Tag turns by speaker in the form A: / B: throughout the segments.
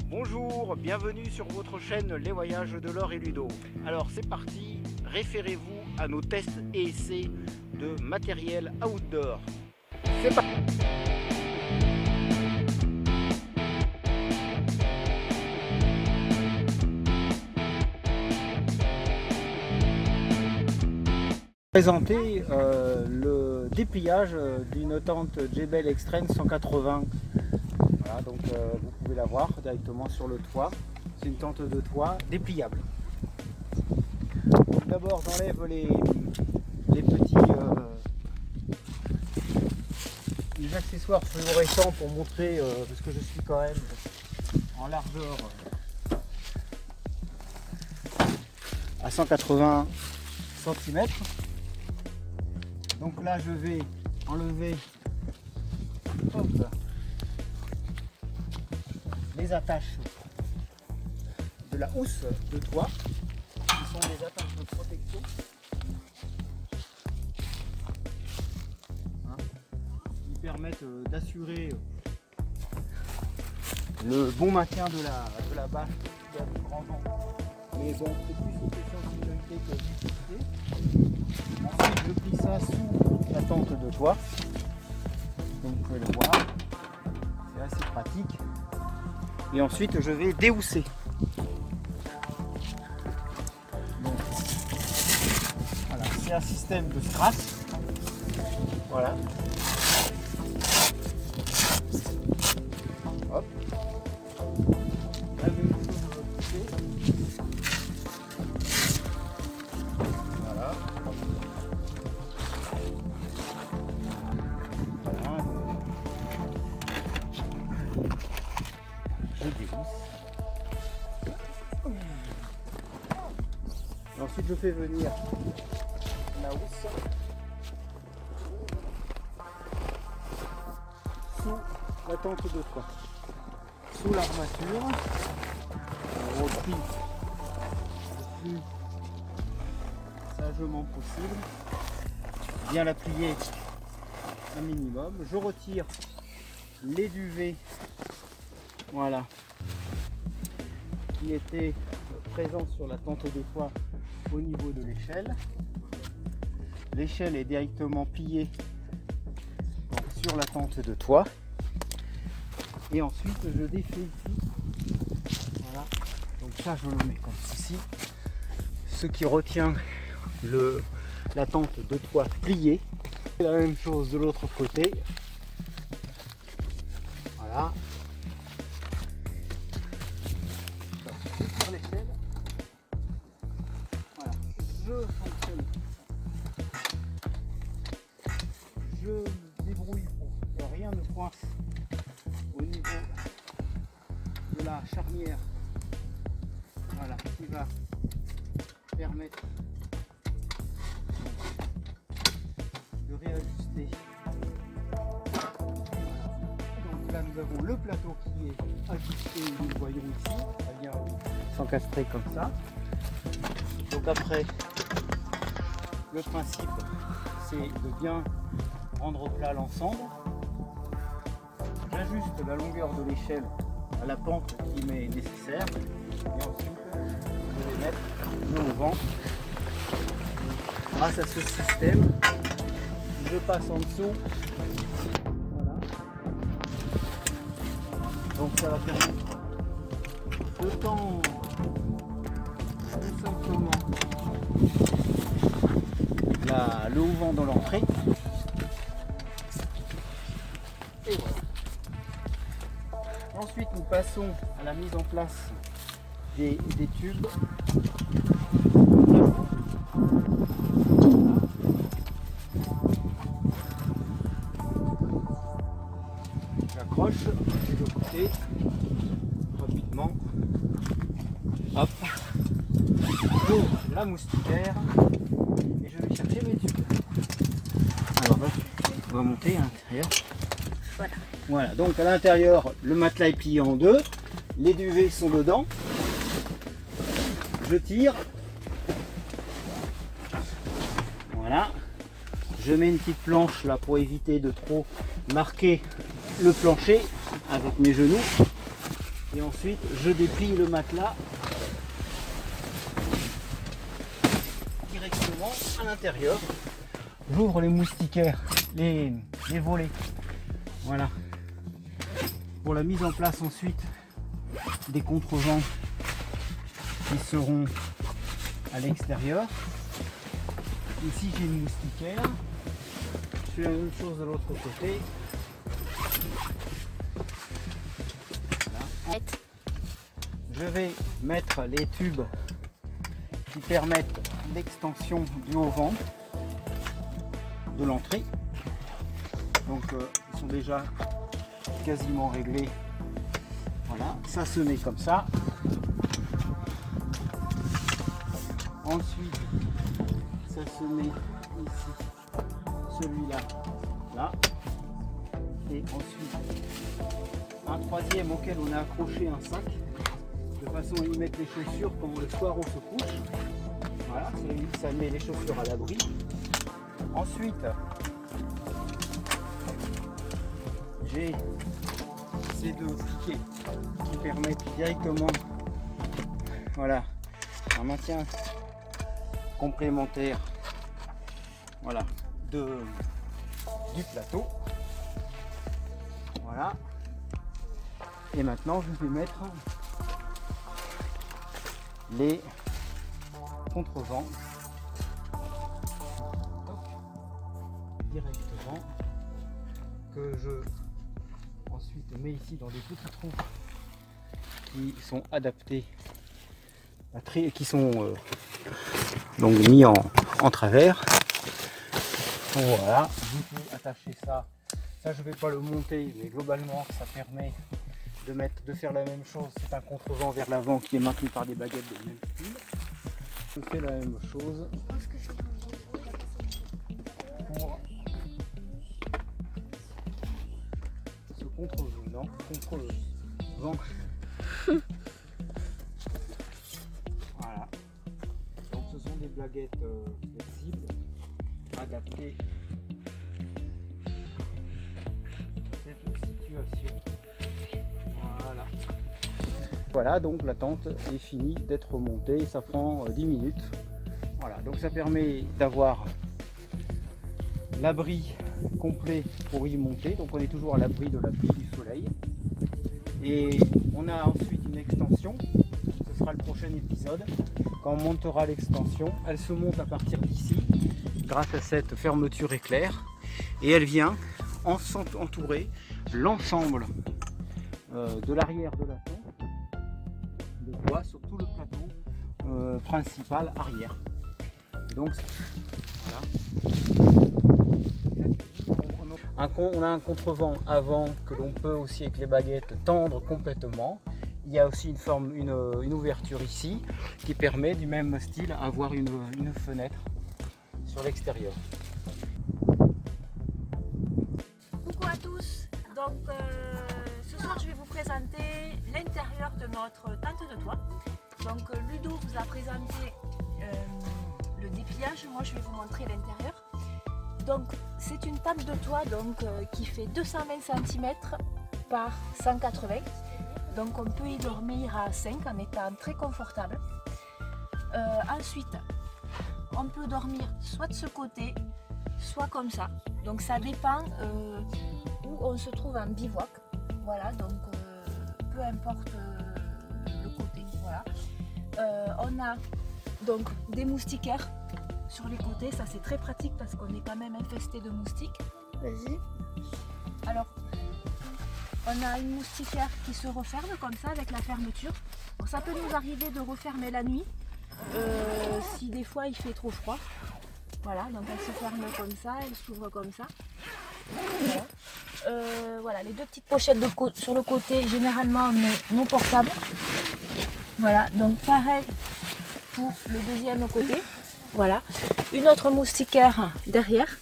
A: Bonjour, bienvenue sur votre chaîne Les Voyages de Laure et Ludo. Alors c'est parti, référez-vous à nos tests et essais de matériel outdoor. C'est parti. Présenter le dépliage d'une tente Jebel Extreme 180. Voilà, donc vous pouvez la voir directement sur le toit. C'est une tente de toit dépliable. D'abord j'enlève les petits les accessoires fluorescents pour montrer, parce que je suis quand même en largeur à 180 cm. Donc là je vais enlever les attaches de la housse de toit, qui sont des attaches de protection, qui permettent d'assurer le bon maintien de la bâche qui a du grand vent. Mais bon, c'est plus une question de sécurité que d'utilité. Ensuite, je plie ça sous la tente de toit. Donc vous pouvez le voir, c'est assez pratique. Et ensuite, je vais déhousser. Donc, voilà, c'est un système de strass. Voilà. Hop. La même chose de l'autre côté. Voilà. Voilà. Je déhousse. Et ensuite je fais venir la housse sous la tente de toit, sous l'armature. On replie le plus sagement possible, bien la plier un minimum. Je retire les duvets, voilà, qui étaient présents sur la tente de toit au niveau de l'échelle. L'échelle est directement pliée sur la tente de toit. Et ensuite je défais ici. Voilà. Donc ça je le mets comme ceci. Ce qui retient la tente de toit pliée. Et la même chose de l'autre côté. Voilà. Sur l'échelle. Voilà. Je fonctionne. Je me débrouille pour que rien ne coince au niveau de la charnière, voilà, qui va permettre de réajuster. Donc là nous avons le plateau qui est ajusté, nous le voyons ici, ça vient s'encastrer comme ça. Donc après, le principe c'est de bien rendre plat l'ensemble. J'ajuste la longueur de l'échelle à la pente qui m'est nécessaire et ensuite je vais mettre le auvent. Grâce à ce système, je passe en dessous. Voilà. Donc ça va permettre de tendre tout simplement le auvent dans l'entrée. Et voilà. Ensuite, nous passons à la mise en place des tubes. J'accroche des deux côtés rapidement. Hop. J'ouvre la moustiquaire et je vais chercher mes tubes. Alors là, on va monter à l'intérieur. Voilà. Voilà, donc à l'intérieur, le matelas est plié en deux, les duvets sont dedans. Je tire. Voilà. Je mets une petite planche là pour éviter de trop marquer le plancher avec mes genoux. Et ensuite, je déplie le matelas directement à l'intérieur. J'ouvre les moustiquaires, les volets. Voilà. Pour la mise en place ensuite des contrevents qui seront à l'extérieur. Ici j'ai une moustiquaire. Je fais la même chose de l'autre côté. Voilà. Je vais mettre les tubes qui permettent l'extension du haut-vent de l'entrée. Donc ils sont déjà quasiment réglés. Voilà, ça se met comme ça. Ensuite, ça se met ici, celui-là, là. Et ensuite, un troisième auquel on a accroché un sac, de façon à y mettre les chaussures quand le soir on se couche. Voilà, ça met les chaussures à l'abri. Ensuite, j'ai ces deux piquets qui permettent directement, voilà, un maintien complémentaire, voilà, du plateau. Voilà. Et maintenant, je vais mettre les contrevents directement, que je ensuite mets ici dans des petits trous qui sont adaptés, qui sont donc mis en travers. Voilà, je peux attacher ça. Ça je vais pas le monter, mais globalement ça permet de faire la même chose. C'est un contrevent vers l'avant qui est maintenu par des baguettes de même style. Je fais la même chose pour ce contrevent. Voilà. Donc ce sont des baguettes flexibles, adaptées à cette situation. Voilà. Voilà, donc la tente est finie d'être montée, ça prend 10 minutes. Voilà, donc ça permet d'avoir l'abri complet pour y monter, donc on est toujours à l'abri de la pluie, du soleil. Et on a ensuite une extension, ce sera le prochain épisode. Quand on montera l'extension, elle se monte à partir d'ici, grâce à cette fermeture éclair, et elle vient entourer l'ensemble de l'arrière de la tente, de bois sur tout le plateau principal arrière. Donc voilà. On a un contrevent avant que l'on peut aussi avec les baguettes tendre complètement. Il y a aussi une ouverture ici qui permet du même style avoir une fenêtre sur l'extérieur.
B: Coucou à tous, donc ce soir je vais vous présenter l'intérieur de notre tente de toit. Donc Ludo vous a présenté le dépliage, moi je vais vous montrer l'intérieur. Donc c'est une tente de toit qui fait 220 cm par 180 cm. Donc on peut y dormir à 5 en étant très confortable. Ensuite, on peut dormir soit de ce côté, soit comme ça. Donc ça dépend où on se trouve en bivouac. Voilà, donc peu importe le côté. Voilà. On a donc des moustiquaires sur les côtés, ça c'est très pratique parce qu'on est quand même infesté de moustiques. Vas-y. Alors, on a une moustiquaire qui se referme comme ça avec la fermeture. Bon, ça peut nous arriver de refermer la nuit si des fois il fait trop froid. Voilà, donc elle se ferme comme ça, elle s'ouvre comme ça. Voilà. Voilà, les deux petites pochettes sur le côté, généralement on met nos portables. Voilà, donc pareil pour le deuxième côté. Voilà, une autre moustiquaire derrière.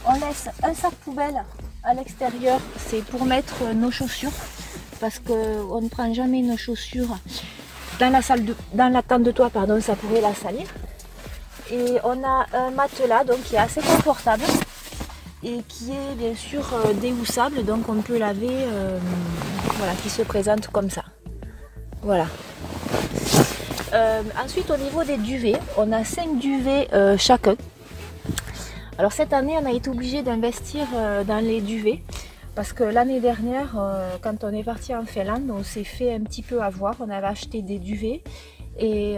B: On laisse un sac poubelle à l'extérieur, c'est pour mettre nos chaussures parce qu'on ne prend jamais nos chaussures dans la tente de toit, pardon, ça pourrait la salir. Et on a un matelas donc qui est assez confortable et qui est bien sûr déhoussable, donc on peut laver voilà, qui se présente comme ça. Voilà. Ensuite, au niveau des duvets, on a 5 duvets chacun. Alors cette année, on a été obligé d'investir dans les duvets parce que l'année dernière, quand on est parti en Finlande, on s'est fait un petit peu avoir. On avait acheté des duvets et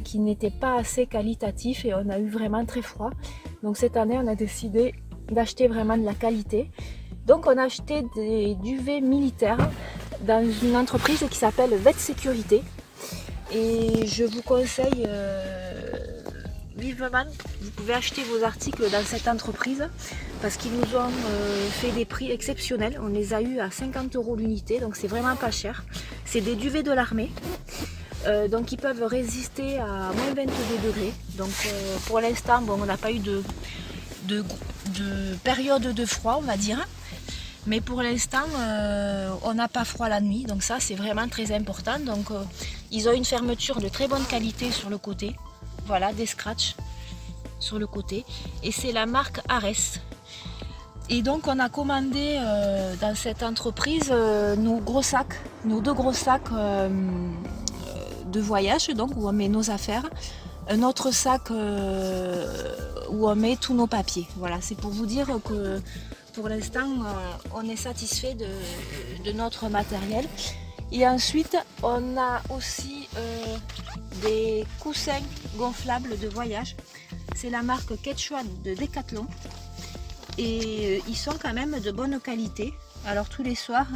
B: qui n'étaient pas assez qualitatifs et on a eu vraiment très froid. Donc cette année, on a décidé d'acheter vraiment de la qualité. Donc on a acheté des duvets militaires dans une entreprise qui s'appelle Vet Sécurité. Et je vous conseille vivement, vous pouvez acheter vos articles dans cette entreprise parce qu'ils nous ont fait des prix exceptionnels. On les a eu à 50 € l'unité, donc c'est vraiment pas cher. C'est des duvets de l'armée, donc ils peuvent résister à moins 22 degrés. Donc pour l'instant, bon, on n'a pas eu de période de froid, on va dire. Mais pour l'instant, on n'a pas froid la nuit, donc ça c'est vraiment très important. Donc ils ont une fermeture de très bonne qualité sur le côté. Voilà, des scratchs sur le côté. Et c'est la marque Ares. Et donc on a commandé dans cette entreprise nos gros sacs, nos 2 gros sacs de voyage, donc où on met nos affaires. Un autre sac où on met tous nos papiers. Voilà, c'est pour vous dire que pour l'instant, on est satisfait de notre matériel. Et ensuite, on a aussi des coussins gonflables de voyage. C'est la marque Quechua de Decathlon. Et ils sont quand même de bonne qualité. Alors tous les soirs,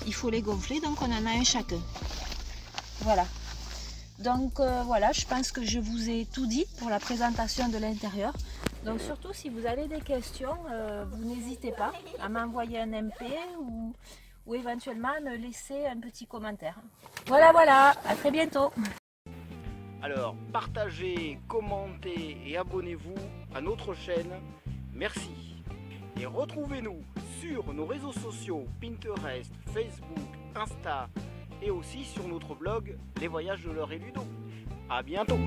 B: il faut les gonfler, donc on en a un chacun. Voilà. Donc voilà, je pense que je vous ai tout dit pour la présentation de l'intérieur. Donc surtout si vous avez des questions, vous n'hésitez pas à m'envoyer un MP ou éventuellement me laisser un petit commentaire. Voilà, à très bientôt.
A: Alors partagez, commentez et abonnez-vous à notre chaîne. Merci. Et retrouvez-nous sur nos réseaux sociaux Pinterest, Facebook, Insta et aussi sur notre blog Les Voyages de Laure et Ludo. À bientôt.